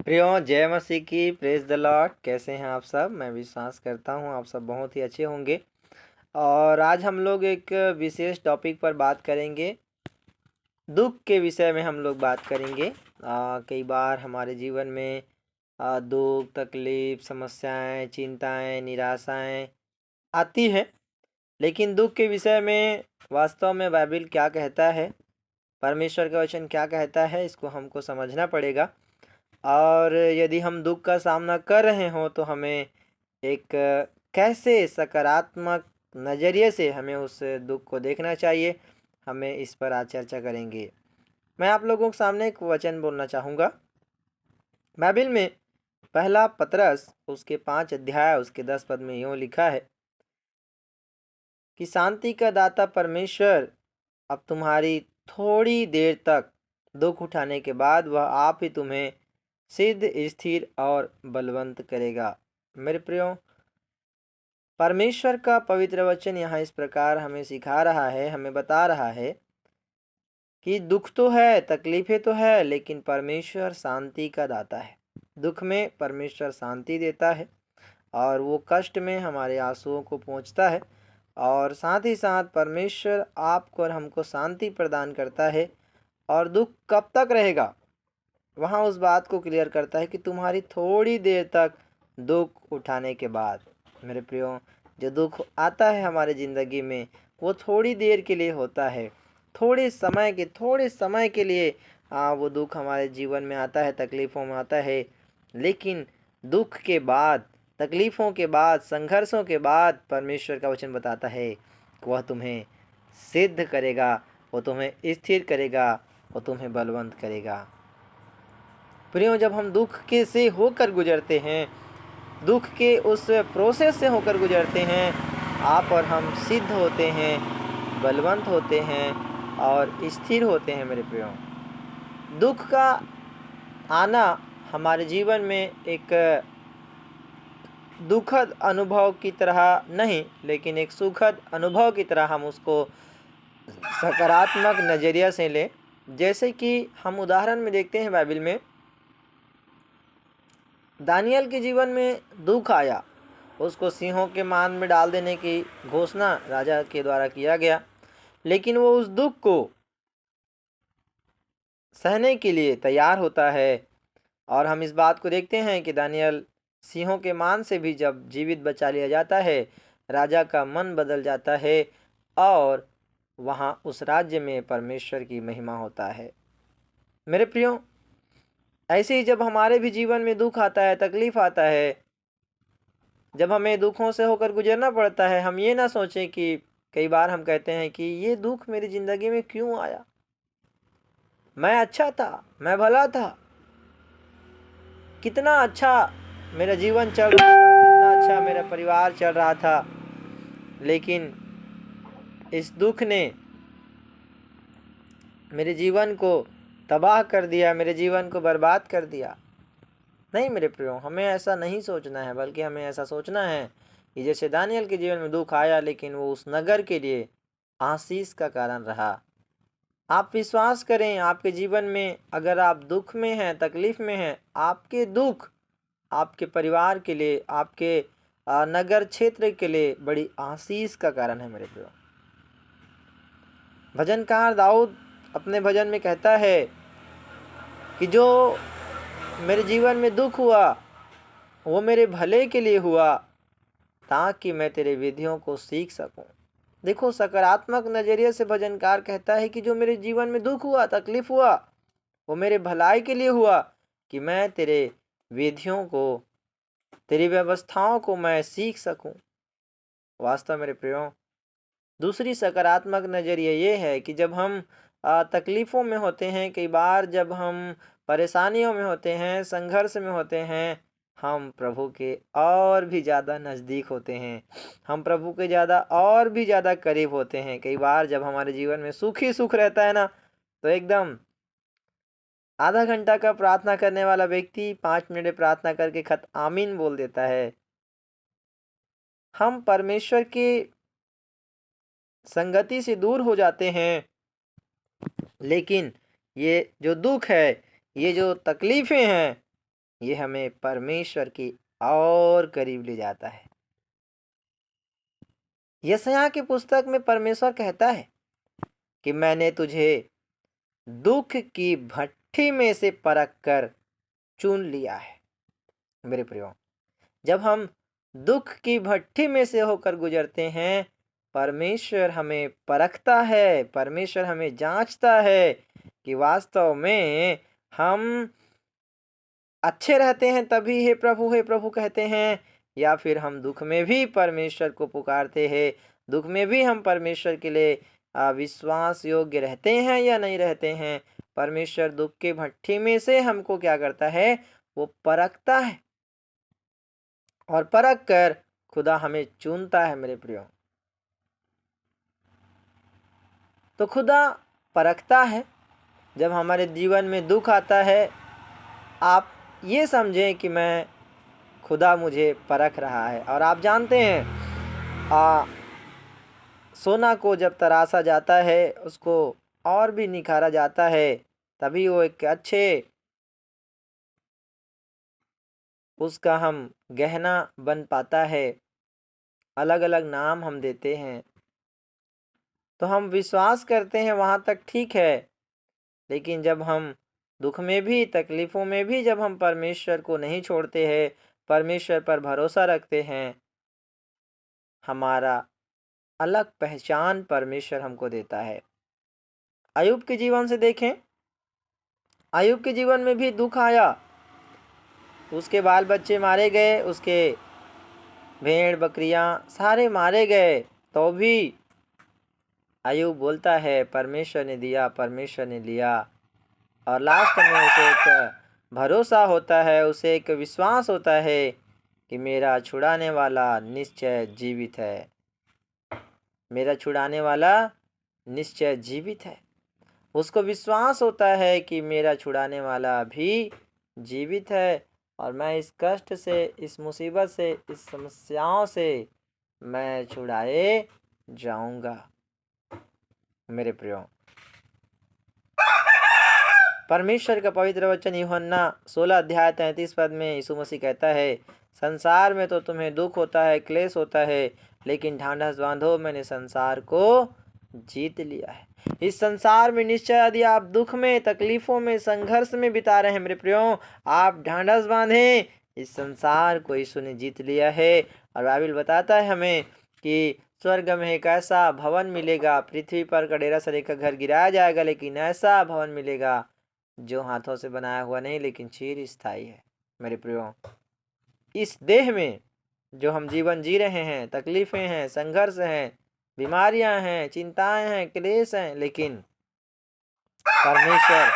प्रियो जय मसीह की प्रेज द लॉर्ड। कैसे हैं आप सब? मैं विश्वास करता हूं आप सब बहुत ही अच्छे होंगे। और आज हम लोग एक विशेष टॉपिक पर बात करेंगे। दुख के विषय में हम लोग बात करेंगे। कई बार हमारे जीवन में दुख, तकलीफ, समस्याएं, चिंताएं, निराशाएं आती है। लेकिन दुख के विषय में वास्तव में बाइबल क्या कहता है, परमेश्वर का वचन क्या कहता है, इसको हमको समझना पड़ेगा। और यदि हम दुख का सामना कर रहे हों तो हमें एक कैसे सकारात्मक नज़रिए से हमें उस दुख को देखना चाहिए, हमें इस पर आज चर्चा करेंगे। मैं आप लोगों के सामने एक वचन बोलना चाहूँगा। बाइबल में पहला पतरस उसके 5 अध्याय उसके 10 पद में यूँ लिखा है कि शांति का दाता परमेश्वर अब तुम्हारी थोड़ी देर तक दुख उठाने के बाद वह आप ही तुम्हें सिद्ध, स्थिर और बलवंत करेगा। मेरे प्रियो, परमेश्वर का पवित्र वचन यहाँ इस प्रकार हमें सिखा रहा है, हमें बता रहा है कि दुख तो है, तकलीफें तो है, लेकिन परमेश्वर शांति का दाता है। दुख में परमेश्वर शांति देता है और वो कष्ट में हमारे आंसुओं को पोंछता है। और साथ ही साथ परमेश्वर आपको और हमको शांति प्रदान करता है। और दुख कब तक रहेगा, वहाँ उस बात को क्लियर करता है कि तुम्हारी थोड़ी देर तक दुख उठाने के बाद। मेरे प्रियो, जो दुख आता है हमारे ज़िंदगी में वो थोड़ी देर के लिए होता है, थोड़े समय के लिए वो दुख हमारे जीवन में आता है, तकलीफ़ों में आता है। लेकिन दुख के बाद, तकलीफ़ों के बाद, संघर्षों के बाद परमेश्वर का वचन बताता है कि वह तुम्हें सिद्ध करेगा, वो तुम्हें स्थिर करेगा, वो तुम्हें बलवंत करेगा। प्रियो, जब हम दुख के से होकर गुजरते हैं, दुख के उस प्रोसेस से होकर गुजरते हैं, आप और हम सिद्ध होते हैं, बलवंत होते हैं और स्थिर होते हैं। मेरे प्रियो, दुख का आना हमारे जीवन में एक दुखद अनुभव की तरह नहीं, लेकिन एक सुखद अनुभव की तरह हम उसको सकारात्मक नज़रिया से लें। जैसे कि हम उदाहरण में देखते हैं, बाइबल में दानियल के जीवन में दुख आया, उसको सिंहों के मान में डाल देने की घोषणा राजा के द्वारा किया गया, लेकिन वो उस दुख को सहने के लिए तैयार होता है। और हम इस बात को देखते हैं कि दानियल सिंहों के मान से भी जब जीवित बचा लिया जाता है, राजा का मन बदल जाता है और वहाँ उस राज्य में परमेश्वर की महिमा होता है। मेरे प्रियो, ऐसे ही जब हमारे भी जीवन में दुख आता है, तकलीफ आता है, जब हमें दुखों से होकर गुजरना पड़ता है, हम ये ना सोचें कि कई बार हम कहते हैं कि ये दुख मेरी ज़िंदगी में क्यों आया, मैं अच्छा था, मैं भला था, कितना अच्छा मेरा जीवन चल रहा था, कितना अच्छा मेरा परिवार चल रहा था, लेकिन इस दुख ने मेरे जीवन को तबाह कर दिया, मेरे जीवन को बर्बाद कर दिया। नहीं मेरे प्रियो, हमें ऐसा नहीं सोचना है, बल्कि हमें ऐसा सोचना है कि जैसे दानियल के जीवन में दुख आया, लेकिन वो उस नगर के लिए आशीष का कारण रहा। आप विश्वास करें, आपके जीवन में अगर आप दुख में हैं, तकलीफ में हैं, आपके दुख आपके परिवार के लिए, आपके नगर क्षेत्र के लिए बड़ी आशीष का कारण है। मेरे प्रियो, भजनकार दाऊद अपने भजन में कहता है कि जो मेरे जीवन में दुख हुआ वो मेरे भले के लिए हुआ, ताकि मैं तेरे विधियों को सीख सकूं। देखो, सकारात्मक नज़रिए से भजनकार कहता है कि जो मेरे जीवन में दुख हुआ, तकलीफ हुआ, वो मेरे भलाई के लिए हुआ, कि मैं तेरे विधियों को, तेरी व्यवस्थाओं को मैं सीख सकूं। वास्तव मेरे प्रियो, दूसरी सकारात्मक नज़रिया ये है कि जब हम तकलीफ़ों में होते हैं, कई बार जब हम परेशानियों में होते हैं, संघर्ष में होते हैं, हम प्रभु के और भी ज़्यादा नज़दीक होते हैं, हम प्रभु के ज़्यादा और भी ज़्यादा करीब होते हैं। कई बार जब हमारे जीवन में सुख ही सुख रहता है ना, तो एकदम आधा घंटा का प्रार्थना करने वाला व्यक्ति 5 मिनट प्रार्थना करके खत आमीन बोल देता है। हम परमेश्वर की संगति से दूर हो जाते हैं। लेकिन ये जो दुख है, ये जो तकलीफ़ें हैं, ये हमें परमेश्वर की और करीब ले जाता है। यशायाह की पुस्तक में परमेश्वर कहता है कि मैंने तुझे दुख की भट्ठी में से परख कर चुन लिया है। मेरे प्रियो, जब हम दुख की भट्ठी में से होकर गुजरते हैं, परमेश्वर हमें परखता है, परमेश्वर हमें जांचता है कि वास्तव में हम अच्छे रहते हैं तभी हे प्रभु कहते हैं, या फिर हम दुख में भी परमेश्वर को पुकारते हैं, दुख में भी हम परमेश्वर के लिए विश्वास योग्य रहते हैं या नहीं रहते हैं। परमेश्वर दुख के भट्ठी में से हमको क्या करता है, वो परखता है, और परख कर खुदा हमें चुनता है। मेरे प्रियो, तो खुदा परखता है। जब हमारे जीवन में दुख आता है, आप ये समझें कि मैं खुदा मुझे परख रहा है। और आप जानते हैं, सोना को जब तराशा जाता है, उसको और भी निखारा जाता है, तभी वो एक अच्छे उसका हम गहना बन पाता है। अलग अलग नाम हम देते हैं, तो हम विश्वास करते हैं वहाँ तक ठीक है, लेकिन जब हम दुख में भी, तकलीफ़ों में भी जब हम परमेश्वर को नहीं छोड़ते हैं, परमेश्वर पर भरोसा रखते हैं, हमारा अलग पहचान परमेश्वर हमको देता है। अय्यूब के जीवन से देखें, अय्यूब के जीवन में भी दुख आया, उसके बाल बच्चे मारे गए, उसके भेड़ बकरियां सारे मारे गए, तो भी अय्यूब बोलता है परमेश्वर ने दिया, परमेश्वर ने लिया। और लास्ट में उसे एक भरोसा होता है, उसे एक विश्वास होता है कि मेरा छुड़ाने वाला निश्चय जीवित है, मेरा छुड़ाने वाला निश्चय जीवित है। उसको विश्वास होता है कि मेरा छुड़ाने वाला भी जीवित है, और मैं इस कष्ट से, इस मुसीबत से, इस समस्याओं से मैं छुड़ाए जाऊंगा। मेरे प्रियो, परमेश्वर का पवित्र वचन यूहन्ना 16 अध्याय 33 पद में यीशु मसीह कहता है, संसार में तो तुम्हें दुख होता है, क्लेश होता है, लेकिन ढांढस बांधो, मैंने संसार को जीत लिया है। इस संसार में निश्चय यदि आप दुख में, तकलीफों में, संघर्ष में बिता रहे हैं मेरे प्रियो, आप ढांढस बांधें, इस संसार को यीशु ने जीत लिया है। और बाइबल बताता है हमें कि स्वर्ग में एक ऐसा भवन मिलेगा, पृथ्वी पर का डेरा सरे का घर गिराया जाएगा, लेकिन ऐसा भवन मिलेगा जो हाथों से बनाया हुआ नहीं, लेकिन चिर स्थायी है। मेरे प्रियो, इस देह में जो हम जीवन जी रहे हैं, तकलीफें हैं, संघर्ष हैं, बीमारियां हैं, चिंताएं हैं, क्लेश हैं, लेकिन परमेश्वर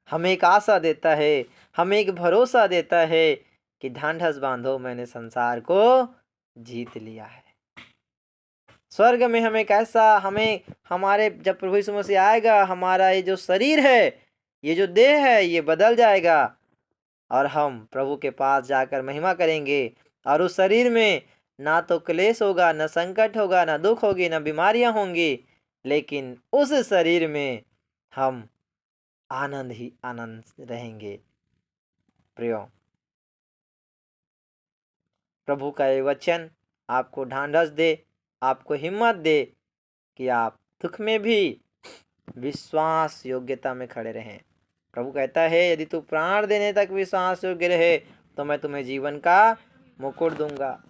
हमें एक आशा देता है, हमें एक भरोसा देता है कि ढांढस बांधो, मैंने संसार को जीत लिया है। स्वर्ग में हमें कैसा, हमें हमारे जब प्रभु यीशु मसीह आएगा, हमारा ये जो शरीर है, ये जो देह है, ये बदल जाएगा, और हम प्रभु के पास जाकर महिमा करेंगे। और उस शरीर में ना तो क्लेश होगा, ना संकट होगा, ना दुख होगी, ना बीमारियां होंगी, लेकिन उस शरीर में हम आनंद ही आनंद रहेंगे। प्रियो, प्रभु का ये वचन आपको ढांढस दे, आपको हिम्मत दे कि आप दुख में भी विश्वास योग्यता में खड़े रहें। प्रभु कहता है, यदि तू प्राण देने तक विश्वास योग्य रहे तो मैं तुम्हें जीवन का मुकुट दूंगा।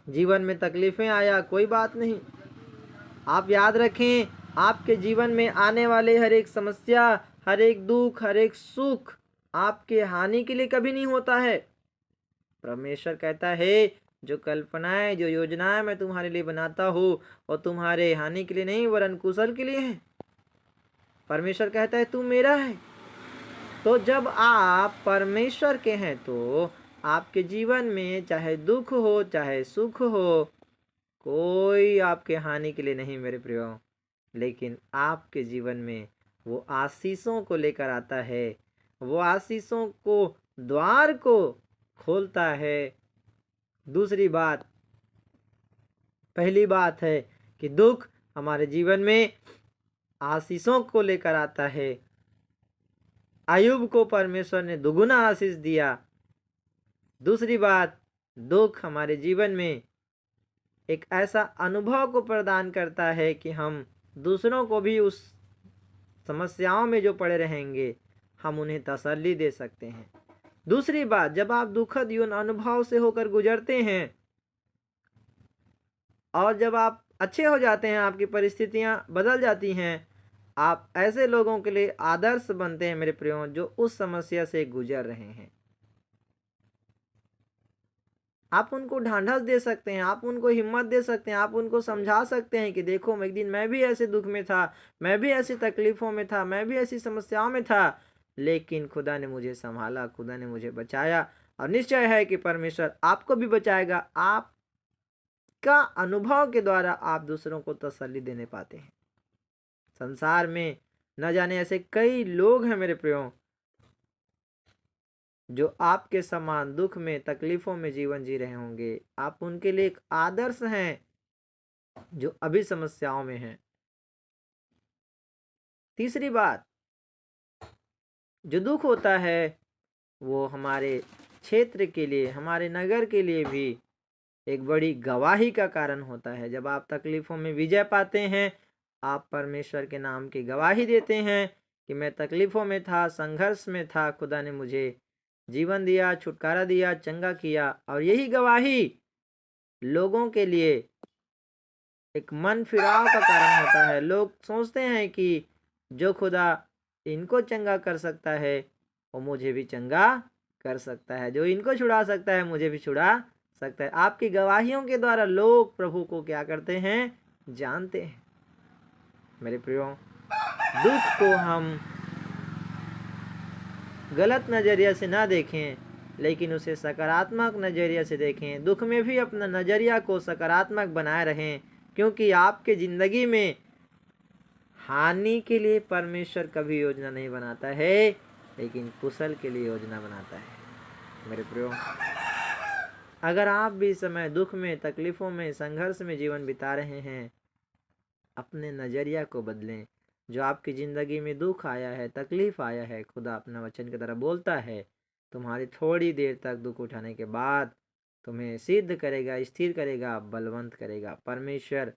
जीवन में तकलीफें आया, कोई बात नहीं, आप याद रखें, आपके जीवन में आने वाले हर एक समस्या, हर एक दुख, हर एक सुख आपके हानि के लिए कभी नहीं होता है। परमेश्वर कहता है, जो कल्पनाएं, जो योजनाएं मैं तुम्हारे लिए बनाता हूँ, और तुम्हारे हानि के लिए नहीं वरन कुशल के लिए है। परमेश्वर कहता है, तू मेरा है। तो जब आप परमेश्वर के हैं, तो आपके जीवन में चाहे दुख हो, चाहे सुख हो, कोई आपके हानि के लिए नहीं मेरे प्रियो, लेकिन आपके जीवन में वो आशीषों को लेकर आता है, वो आशीषों को, द्वार को खोलता है। दूसरी बात, पहली बात है कि दुख हमारे जीवन में आशीषों को लेकर आता है, अय्यूब को परमेश्वर ने दुगुना आशीष दिया। दूसरी बात, दुख हमारे जीवन में एक ऐसा अनुभव को प्रदान करता है कि हम दूसरों को भी उस समस्याओं में जो पड़े रहेंगे हम उन्हें तसल्ली दे सकते हैं। दूसरी बात, जब आप दुखद यौन अनुभव से होकर गुजरते हैं और जब आप अच्छे हो जाते हैं, आपकी परिस्थितियां बदल जाती हैं, आप ऐसे लोगों के लिए आदर्श बनते हैं मेरे प्रियो, जो उस समस्या से गुजर रहे हैं। आप उनको ढांढस दे सकते हैं, आप उनको हिम्मत दे सकते हैं, आप उनको समझा सकते हैं कि देखो एक दिन मैं भी ऐसे दुख में था, मैं भी ऐसी तकलीफों में था, मैं भी ऐसी समस्याओं में था, लेकिन खुदा ने मुझे संभाला, खुदा ने मुझे बचाया। और निश्चय है कि परमेश्वर आपको भी बचाएगा। आपका अनुभव के द्वारा आप दूसरों को तसल्ली देने पाते हैं। संसार में न जाने ऐसे कई लोग हैं मेरे प्रियो, जो आपके समान दुख में तकलीफों में जीवन जी रहे होंगे। आप उनके लिए एक आदर्श हैं जो अभी समस्याओं में हैं। तीसरी बात, जो दुख होता है वो हमारे क्षेत्र के लिए, हमारे नगर के लिए भी एक बड़ी गवाही का कारण होता है। जब आप तकलीफों में विजय पाते हैं, आप परमेश्वर के नाम की गवाही देते हैं कि मैं तकलीफों में था, संघर्ष में था, खुदा ने मुझे जीवन दिया, छुटकारा दिया, चंगा किया। और यही गवाही लोगों के लिए एक मन फिराव का कारण होता है। लोग सोचते हैं कि जो खुदा इनको चंगा कर सकता है वो मुझे भी चंगा कर सकता है, जो इनको छुड़ा सकता है मुझे भी छुड़ा सकता है। आपकी गवाहियों के द्वारा लोग प्रभु को क्या करते हैं, जानते हैं। मेरे प्रियो, दुख को हम गलत नज़रिया से ना देखें, लेकिन उसे सकारात्मक नज़रिया से देखें। दुख में भी अपना नज़रिया को सकारात्मक बनाए रहें, क्योंकि आपके ज़िंदगी में हानि के लिए परमेश्वर कभी योजना नहीं बनाता है, लेकिन कुशल के लिए योजना बनाता है। मेरे प्रियो, अगर आप भी इस समय दुख में, तकलीफ़ों में, संघर्ष में जीवन बिता रहे हैं, अपने नज़रिया को बदलें। जो आपकी ज़िंदगी में दुख आया है, तकलीफ़ आया है, खुदा अपना वचन की तरह बोलता है, तुम्हारी थोड़ी देर तक दुख उठाने के बाद तुम्हें सिद्ध करेगा, स्थिर करेगा, बलवंत करेगा। परमेश्वर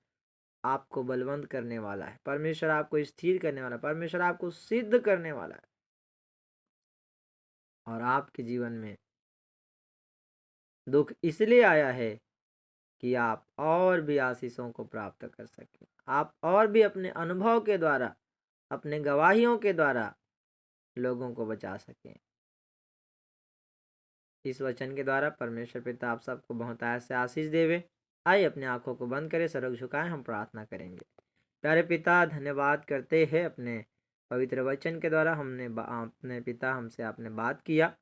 आपको बलवंत करने वाला है, परमेश्वर आपको स्थिर करने वाला है, परमेश्वर आपको सिद्ध करने वाला है। और आपके जीवन में दुख इसलिए आया है कि आप और भी आशीषों को प्राप्त कर सकें, आप और भी अपने अनुभव के द्वारा, अपने गवाहियों के द्वारा लोगों को बचा सकें। इस वचन के द्वारा परमेश्वर पिता आप सबको बहुत ऐसे आशीष देवे। आइए अपने आंखों को बंद करें, सर झुकाएं, हम प्रार्थना करेंगे। प्यारे पिता, धन्यवाद करते हैं अपने पवित्र वचन के द्वारा अपने पिता हमसे आपने बात किया।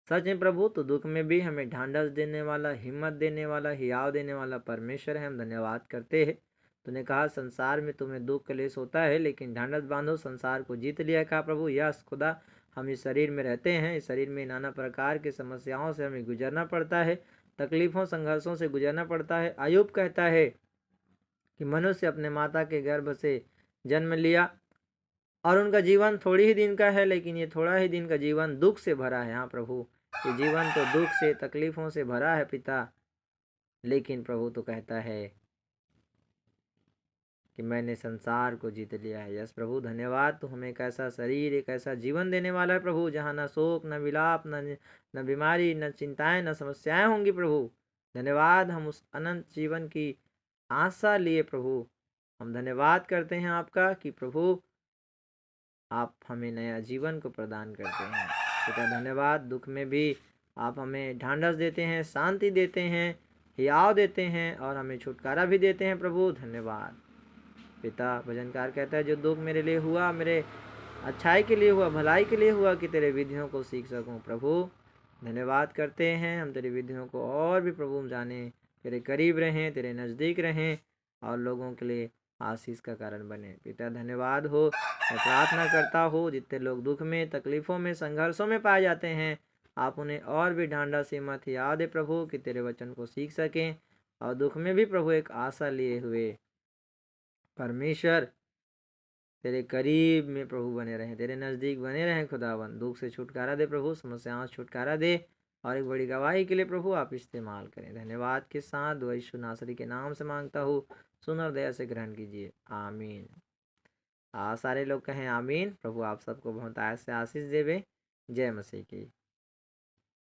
सच में प्रभु, तो दुख में भी हमें ढांढस देने वाला, हिम्मत देने वाला, हियाव देने वाला परमेश्वर है। हम धन्यवाद करते हैं। तूने कहा संसार में तुम्हें दुख क्लेश होता है, लेकिन ढांढस बांधो, संसार को जीत लिया। कहा प्रभु, यस खुदा, हम इस शरीर में रहते हैं, इस शरीर में नाना प्रकार की समस्याओं से हमें गुजरना पड़ता है, तकलीफ़ों, संघर्षों से गुजरना पड़ता है। अय्यूब कहता है कि मनुष्य अपने माता के गर्भ से जन्म लिया और उनका जीवन थोड़ी ही दिन का है, लेकिन ये थोड़ा ही दिन का जीवन दुख से भरा है। हाँ प्रभु, ये जीवन तो दुख से, तकलीफ़ों से भरा है पिता, लेकिन प्रभु तो कहता है कि मैंने संसार को जीत लिया है। यस प्रभु, धन्यवाद। तो हमें एक ऐसा शरीर, एक ऐसा जीवन देने वाला है प्रभु, जहाँ न शोक, न विलाप, न बीमारी, न चिंताएं, न समस्याएं होंगी प्रभु। धन्यवाद, हम उस अनंत जीवन की आशा लिए प्रभु। हम धन्यवाद करते हैं आपका कि प्रभु आप हमें नया जीवन को प्रदान करते हैं। पिता धन्यवाद, दुख में भी आप हमें ढांढस देते हैं, शांति देते हैं, हियाव देते हैं और हमें छुटकारा भी देते हैं प्रभु। धन्यवाद पिता। भजनकार कहता है जो दुख मेरे लिए हुआ, मेरे अच्छाई के लिए हुआ, भलाई के लिए हुआ, कि तेरे विधियों को सीख सकूं। प्रभु धन्यवाद करते हैं, हम तेरी विधियों को और भी प्रभु जाने, तेरे करीब रहें, तेरे नज़दीक रहें और लोगों के लिए आशीष का कारण बने। पिता धन्यवाद हो। मैं प्रार्थना करता हूँ जितने लोग दुख में, तकलीफ़ों में, संघर्षों में पाए जाते हैं, आप उन्हें और भी ढांढस, हिम्मत, याद दे प्रभु, कि तेरे वचन को सीख सकें और दुख में भी प्रभु एक आशा लिए हुए परमेश्वर तेरे करीब में प्रभु बने रहें, तेरे नज़दीक बने रहें खुदावन। दुख से छुटकारा दे प्रभु, समस्याओं से छुटकारा दे, और एक बड़ी गवाही के लिए प्रभु आप इस्तेमाल करें। धन्यवाद के साथ दुआ यीशु नासरी के नाम से मांगता हूँ, सुन और दया से ग्रहण कीजिए, आमीन। सारे लोग कहें आमीन। प्रभु आप सबको बहुत आयत से आशीष देवे। जय मसीह की।